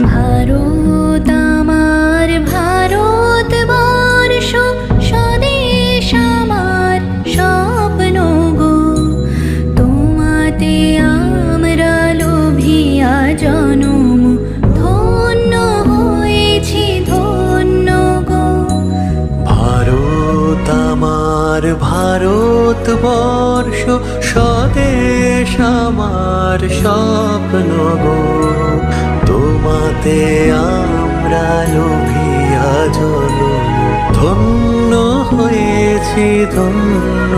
ভারত আমার ভারতবর্ষ, স্বদেশ আমার স্বপ্ন গো। তোমাতে আমরা লোভিয়া জনম, ধন্য হয়েছি ধন্য গো। ভারত আমার ভারতবর্ষ, স্বদেশ আমার স্বপ্ন গো। তোমাতে আমরা লোভিয়া জনম, ধন্য হয়েছি ধন্য